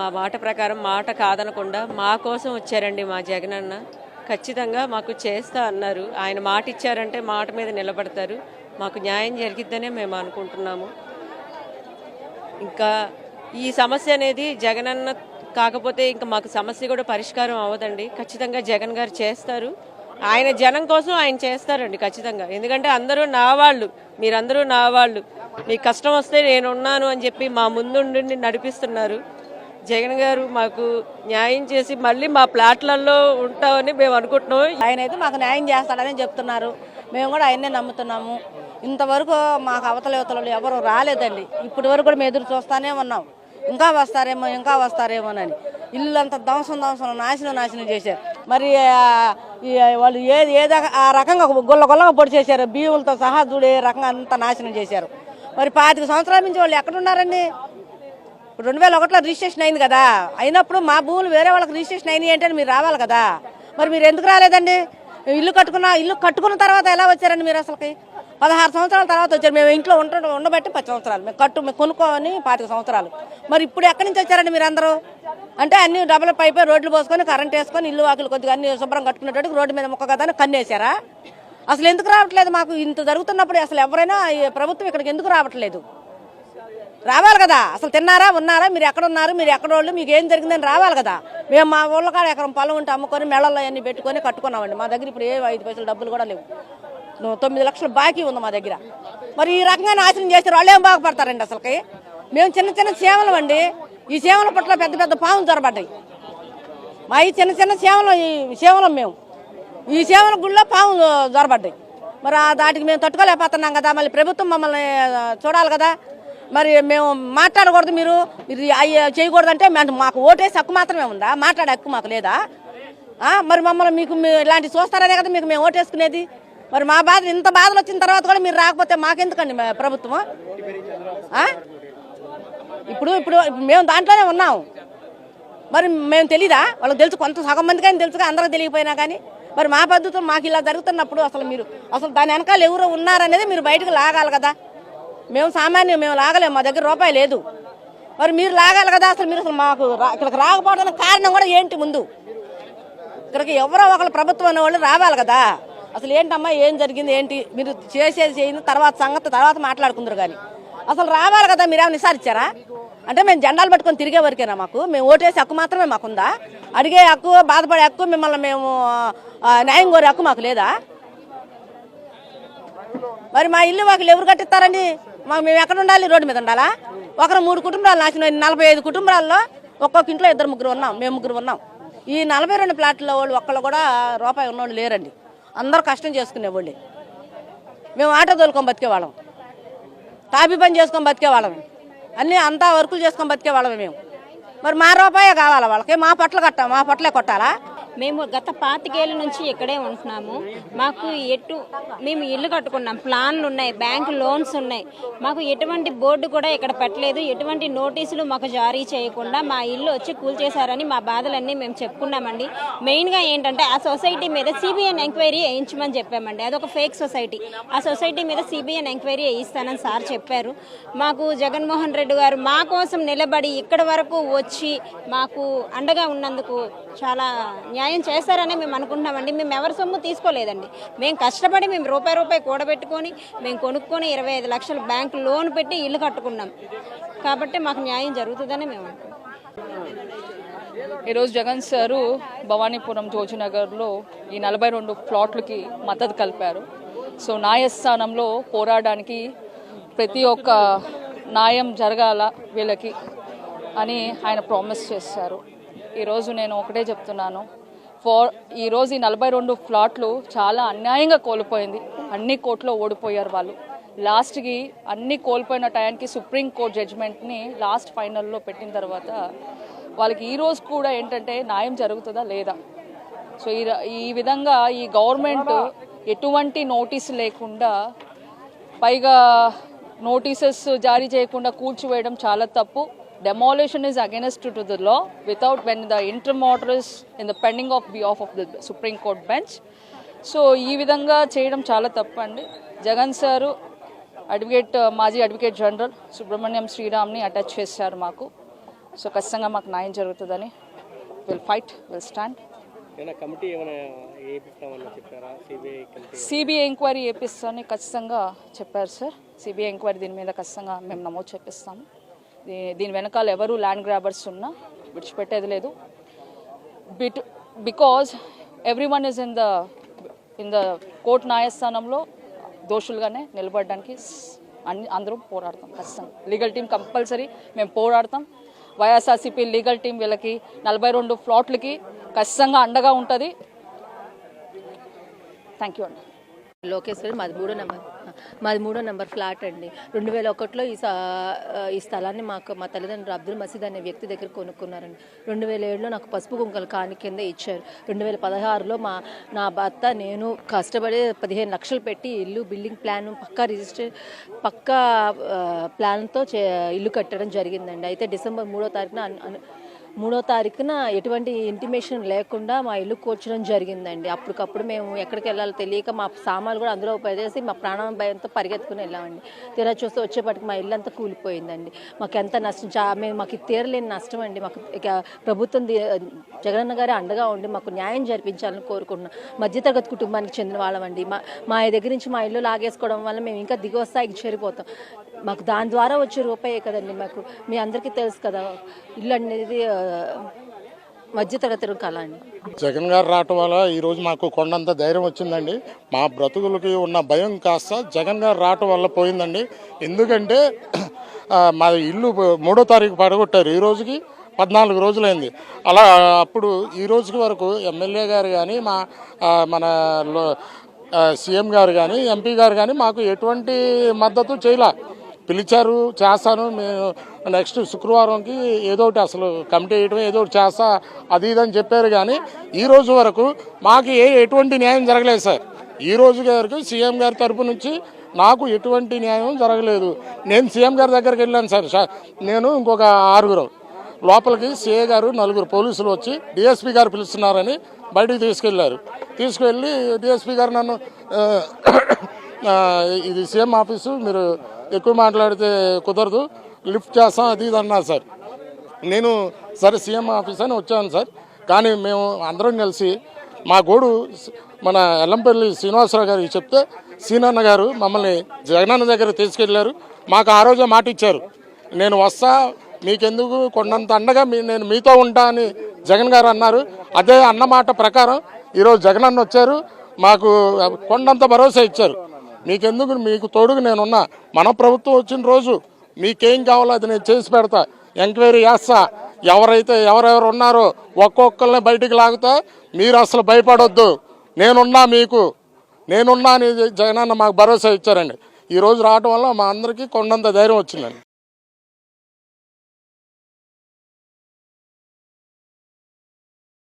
మా మాట ప్రకారం మాట కాదనకుండా మా కోసం వచ్చారండి మా జగనన్న. ఖచ్చితంగా మాకు చేస్తా అన్నారు. ఆయన మాట ఇచ్చారంటే మాట మీద నిలబడతారు. మాకు న్యాయం జరిగిద్దనే మేము అనుకుంటున్నాము. ఇంకా ఈ సమస్య అనేది జగనన్న కాకపోతే ఇంకా మాకు సమస్య కూడా పరిష్కారం అవ్వదండి. ఖచ్చితంగా జగన్ గారు చేస్తారు. ఆయన జనం కోసం ఆయన చేస్తారండి ఖచ్చితంగా. ఎందుకంటే అందరూ నా వాళ్ళు, మీరందరూ నా వాళ్ళు, మీకు కష్టం వస్తే నేనున్నాను అని చెప్పి మా ముందుండి నడిపిస్తున్నారు. జగన్ గారు మాకు న్యాయం చేసి మళ్ళీ మా ప్లాట్లలో ఉంటామని మేము అనుకుంటున్నాం. ఆయన అయితే మాకు న్యాయం చేస్తాడని చెప్తున్నారు. మేము కూడా ఆయన్నే నమ్ముతున్నాము. ఇంతవరకు మాకు అవతల ఎవరు రాలేదండి. ఇప్పటి వరకు కూడా మేము ఎదురు చూస్తానే ఉన్నాం. ఇంకా వస్తారేమోనని. ఇల్లు అంతా ధ్వంసం నాశనం చేశారు. మరి వాళ్ళు ఏదో ఆ రకంగా గుల్లగా పొడి చేశారు. బియ్యంతో సహా చూడు ఏ రకంగా అంతా నాశనం చేశారు. మరి 25 సంవత్సరాల నుంచి వాళ్ళు ఎక్కడున్నారండి? 2001లో రిజిస్ట్రేషన్ అయింది కదా. అయినప్పుడు మా భూములు వేరే వాళ్ళకి రిజిస్ట్రేషన్ అయినాయి అంటే మీరు రావాలి కదా. మరి మీరు ఎందుకు రాలేదండి? ఇల్లు కట్టుకున్న తర్వాత ఎలా వచ్చారండి మీరు? అసలుకి 16 సంవత్సరాల తర్వాత వచ్చారు. మేము ఇంట్లో ఉండబట్టి 10 సంవత్సరాలు, మేము కొనుక్కొని 25 సంవత్సరాలు. మరి ఇప్పుడు ఎక్కడి నుంచి వచ్చారండి మీరు అందరూ? అంటే అన్ని డబుల్ పైపే రోడ్లు పోసుకొని కరెంట్ వేసుకొని ఇల్లు వాకిలు కొద్దిగా అన్ని శుభ్రం కట్టుకునేటట్టు రోడ్డు మీద మొక్క కదా కన్నేశారా? అసలు ఎందుకు రావట్లేదు? మాకు ఇంత జరుగుతున్నప్పుడు అసలు ఎవరైనా ప్రభుత్వం ఇక్కడికి ఎందుకు రావట్లేదు? రావాలి కదా. అసలు తిన్నారా, ఉన్నారా, మీరు ఎక్కడ ఉన్నారు, మీరు ఎక్కడ వాళ్ళు, మీకు ఏం జరిగిందని రావాలి కదా. మేము మా ఊళ్ళో కాడ ఎకరం పొలం ఉంటే అమ్ముకొని మెళ్ళల్లో అన్ని పెట్టుకొని కట్టుకున్నామండి. మా దగ్గర ఇప్పుడు 5 పైసలు డబ్బులు కూడా లేవు. 9 లక్షలు బాకీ ఉంది మా దగ్గర. మరి ఈ రకంగా నాశనం చేస్తే వాళ్ళు ఏం బాగుపడతారండి? అసలుకి మేము చిన్న సేవలు అండి. ఈ సేవల పట్ల పెద్ద పాములు జొరబడ్డాయి. మా ఈ చిన్న సేవలు మేము ఈ సేవల గుళ్ళో పాములు జొరబడ్డాయి. మరి దాటికి మేము తట్టుకోలేకపోతున్నాం కదా. మళ్ళీ ప్రభుత్వం మమ్మల్ని చూడాలి కదా. మరి మేము మాట్లాడకూడదు, మీరు చేయకూడదంటే మాకు ఓటేసి హక్కు మాత్రమే ఉందా? మాట్లాడే హక్కు మాకు లేదా? మరి మమ్మల్ని మీకు ఇలాంటివి చూస్తారనే కదా మీకు మేము ఓటేసుకునేది. మరి మా బాధ ఇంత బాధలు వచ్చిన తర్వాత కూడా మీరు రాకపోతే మాకెందుకండి ప్రభుత్వం? ఇప్పుడు మేము దాంట్లోనే ఉన్నాం. మరి మేము తెలీదా? వాళ్ళకి తెలుసు, కొంత సగం మందికి కానీ తెలుసుగా, అందరికి తెలియకపోయినా కానీ. మరి మా పద్ధతులు మాకు ఇలా జరుగుతున్నప్పుడు అసలు దాని వెనకాల ఎవరు ఉన్నారనేది మీరు బయటకు లాగాలి కదా. మేము సామాన్యం, మేము లాగలేము, మా దగ్గర రూపాయి లేదు. మరి మీరు లాగాలి కదా. అసలు మాకు ఇక్కడికి రాకపోవడానికి కారణం కూడా ఏంటి? ముందు ఇక్కడికి ఎవరో ఒకళ్ళు ప్రభుత్వం అనే వాళ్ళు రావాలి కదా. అసలు ఏంటమ్మా, ఏం జరిగింది, ఏంటి మీరు చేసేది చేయింది తర్వాత మాట్లాడుకుందరు కానీ అసలు రావాలి కదా. మీరేమైనా నిసారిచ్చారా? అంటే మేము జెండాలు పట్టుకొని తిరిగే వరకేనా మాకు? మేము ఓటేసే హక్కు మాత్రమే మాకుందా? అడిగే హక్కు, బాధపడే హక్కు, మిమ్మల్ని మేము న్యాయం కోరే హక్కు మాకు లేదా? మరి మా ఇల్లు వాకిలు ఎవరు కట్టిస్తారండి? మేము ఎక్కడ ఉండాలి? రోడ్డు మీద ఉండాలా? 3 కుటుంబాలు నాశనం. 45 కుటుంబాల్లో ఒక్కొక్క ఇంట్లో 2-3 ఉన్నాం. మేము 3 ఉన్నాం. ఈ 42 ప్లాట్ల వాళ్ళు ఒక్కళ్ళు కూడా రూపాయి ఉన్నోళ్ళు లేరండి. అందరూ కష్టం చేసుకునేవాళ్ళే. మేము ఆటో తోలుకొని బతికేవాళ్ళం, తాపీ పని చేసుకొని బతికేవాళ్ళం, అన్నీ అంతా వర్కులు చేసుకొని బతికేవాళ్ళమే మేము. మరి మా రూపాయే కావాలా వాళ్ళకి? మా పొట్లే కొట్టాలా? మేము గత 25 ఏళ్ళ నుంచి ఇక్కడే ఉంటున్నాము. మాకు మేము ఇల్లు కట్టుకున్నాం, ప్లాన్లు ఉన్నాయి, బ్యాంకు లోన్స్ ఉన్నాయి. మాకు ఎటువంటి బోర్డు కూడా ఇక్కడ పెట్టలేదు, ఎటువంటి నోటీసులు మాకు జారీ చేయకుండా మా ఇల్లు వచ్చి కూల్చేశారని మా బాధలన్నీ మేము చెప్పుకున్నామండి. మెయిన్గా ఏంటంటే ఆ సొసైటీ మీద సిబిఎన్ ఎంక్వైరీ వేయించమని చెప్పామండి. అదొక ఫేక్ సొసైటీ. ఆ సొసైటీ మీద సిబిఎన్ ఎంక్వైరీ వేయిస్తానని సార్ చెప్పారు. మాకు జగన్మోహన్ రెడ్డి గారు మా కోసం నిలబడి ఇక్కడ వరకు వచ్చి మాకు అండగా ఉన్నందుకు చాలా న్యాయం చేస్తారని మేము అనుకుంటున్నామండి. మేము ఎవరి సొమ్ము తీసుకోలేదండి. మేము కష్టపడి మేము రూపాయి కూడబెట్టుకొని మేము కొనుక్కొని 25 లక్షలు బ్యాంకు లోన్ పెట్టి ఇల్లు కట్టుకున్నాం. కాబట్టి మాకు న్యాయం జరుగుతుందని మేము అనుకుంటున్నాం. ఈరోజు జగన్ సారు భవానీపురం జోజినగర్లో ఈ 42 ప్లాట్లకి మద్దతు కలిపారు. సో న్యాయస్థానంలో పోరాడడానికి ప్రతి ఒక్క న్యాయం జరగాల వీళ్ళకి అని ఆయన ప్రామిస్ చేశారు. ఈరోజు నేను ఒకటే చెప్తున్నాను, ఈరోజు ఈ 42 ప్లాట్లు చాలా అన్యాయంగా కోల్పోయింది. అన్ని కోర్టులో ఓడిపోయారు వాళ్ళు. లాస్ట్కి అన్ని కోల్పోయిన టైంకి సుప్రీంకోర్టు జడ్జిమెంట్ని లాస్ట్ ఫైనల్లో పెట్టిన తర్వాత వాళ్ళకి ఈరోజు కూడా ఏంటంటే న్యాయం జరుగుతుందా లేదా. సో ఈ విధంగా ఈ గవర్నమెంట్ ఎటువంటి నోటీసు లేకుండా, పైగా నోటీసెస్ జారీ చేయకుండా కూల్చివేయడం చాలా తప్పు. Demolition is against to the law without when the interim order is in the pending of behalf of the Supreme Court bench. So ఈ విధంగా చేయడం చాలా తప్పండి. జగన్ సారు మాజీ అడ్వకేట్ జనరల్ సుబ్రహ్మణ్యం శ్రీరామ్ని అటాచ్ చేశారు మాకు. సో ఖచ్చితంగా మాకు న్యాయం జరుగుతుందని will fight, will stand. Committee ఏమైనా ఏపిస్తామని చెప్పారా? సిబిఐ ఎంక్వైరీ చేపిస్తామని ఖచ్చితంగా చెప్పారు సార్. సిబిఐ ఎంక్వైరీ దీని మీద ఖచ్చితంగా మేము నమోదు చేపిస్తాము. దీని వెనకాల ఎవరు ల్యాండ్ గ్రాబర్స్ ఉన్నా విడిచిపెట్టేది లేదు. Because everyone is in the court న్యాయస్థానంలో దోషులుగానే నిలబడడానికి అందరూ పోరాడతాం. ఖచ్చితంగా లీగల్ టీం కంపల్సరీ మేము పోరాడతాం. వైఎస్ఆర్సీపీ లీగల్ టీం వీళ్ళకి 42 ప్లాట్లకి ఖచ్చితంగా అండగా ఉంటుంది. థ్యాంక్ యూ అండి. లోకేశ్వరి, మాది మూడో నెంబర్ ఫ్లాట్ అండి. 2001లో ఈ స్థలాన్ని మా తల్లిదండ్రులు అబ్దుల్ మసీద్ అనే వ్యక్తి దగ్గర కొనుక్కున్నారండి. 2007లో నాకు పసుపు కుంకలు కాని కింద ఇచ్చారు. 2016లో నా భర్త నేను కష్టపడి 15 లక్షలు పెట్టి ఇల్లు బిల్డింగ్ ప్లాన్ పక్కా ప్లాన్తో ఇల్లు కట్టడం జరిగిందండి. అయితే డిసెంబర్ 3వ తారీఖున ఎటువంటి ఇంటిమేషన్ లేకుండా మా ఇల్లు కూర్చడం జరిగిందండి. అప్పటికప్పుడు మేము ఎక్కడికి వెళ్ళాలో తెలియక మా సామాన్లు కూడా అందులో పడేసి మా ప్రాణం భయంతో పరిగెత్తుకుని వెళ్ళామండి. తీరా చూస్తే వచ్చేపటికి మా ఇల్లు అంతా కూలిపోయిందండి. మాకు ఎంత నష్టం, మాకు తీరలేని నష్టం అండి. మాకు ప్రభుత్వం జగనన్న గారి అండగా ఉండి మాకు న్యాయం జరిపించాలని కోరుకుంటున్నాం. మధ్యతరగతి కుటుంబానికి చెందిన వాళ్ళమండి. మా దగ్గర నుంచి మా ఇల్లు లాగేసుకోవడం వల్ల మేము ఇంకా దిగువ స్థాయికి చేరిపోతాం. మాకు దాని ద్వారా వచ్చే రూపాయే కదండి. మాకు మీ అందరికీ తెలుసు కదా, ఇల్లు అనేది మధ్యతరగతి కళ అండి. జగన్ గారు రావటం వల్ల ఈరోజు మాకు కొండంత ధైర్యం వచ్చిందండి. మా బ్రతుకులకి ఉన్న భయం కాస్త జగన్ గారు రావటం వల్ల పోయిందండి. ఎందుకంటే మా ఇల్లు 3వ తారీఖు పడగొట్టారు. ఈ రోజుకి 14 రోజులైంది. అలా అప్పుడు ఈ రోజుకి వరకు ఎమ్మెల్యే గారు కానీ మన సీఎం గారు కానీ ఎంపీ గారు కానీ మాకు ఎటువంటి మద్దతు చేయలే. పిలిచారు, చేస్తాను మేము నెక్స్ట్ శుక్రవారంకి ఏదో ఒకటి అసలు కమిటీ వేయడం ఏదో ఒకటి చేస్తా అది ఇదని చెప్పారు. కానీ ఈ రోజు వరకు మాకు ఎటువంటి న్యాయం జరగలేదు సార్. ఈ రోజు వరకు సీఎం గారి తరపు నుంచి నాకు ఎటువంటి న్యాయం జరగలేదు. నేను సీఎం గారి దగ్గరికి వెళ్ళాను సార్. నేను ఇంకొక 6 లోపలికి సిఏ గారు 4 పోలీసులు వచ్చి డిఎస్పీ గారు పిలుస్తున్నారని బయటికి తీసుకెళ్ళి డిఎస్పీ గారు నన్ను ఇది సీఎం ఆఫీసు, మీరు ఎక్కువ మాట్లాడితే కుదరదు, లిఫ్ట్ చేస్తాం అది ఇది అన్నారు సార్. నేను సరే సీఎం ఆఫీస్ అని వచ్చాను సార్. కానీ మేము అందరం కలిసి మా గోడు మన ఎల్లంపల్లి శ్రీనివాసరావు గారికి చెప్తే సీనన్న గారు మమ్మల్ని జగనన్న దగ్గర తీసుకెళ్లారు. మాకు ఆ రోజే మాట ఇచ్చారు, నేను వస్తా, మీకెందుకు కొండంత అండగా నేను మీతో ఉంటా అని జగన్ గారు అన్నారు. అదే అన్నమాట ప్రకారం ఈరోజు జగనన్న వచ్చారు, మాకు కొండంత భరోసా ఇచ్చారు. మీకెందుకు, మీకు తోడుగా నేనున్నా. మన ప్రభుత్వం వచ్చిన రోజు మీకేం కావాలో అది నేను చేసి పెడతా, ఎంక్వైరీ చేస్తా, ఎవరెవరు ఉన్నారో ఒక్కొక్కరిని బయటికి లాగుతా. మీరు అసలు భయపడొద్దు, నేనున్నా అని జగనన్న మాకు భరోసా ఇచ్చారండి. ఈరోజు రావడం వల్ల మా అందరికీ కొండంత ధైర్యం వచ్చిందండి.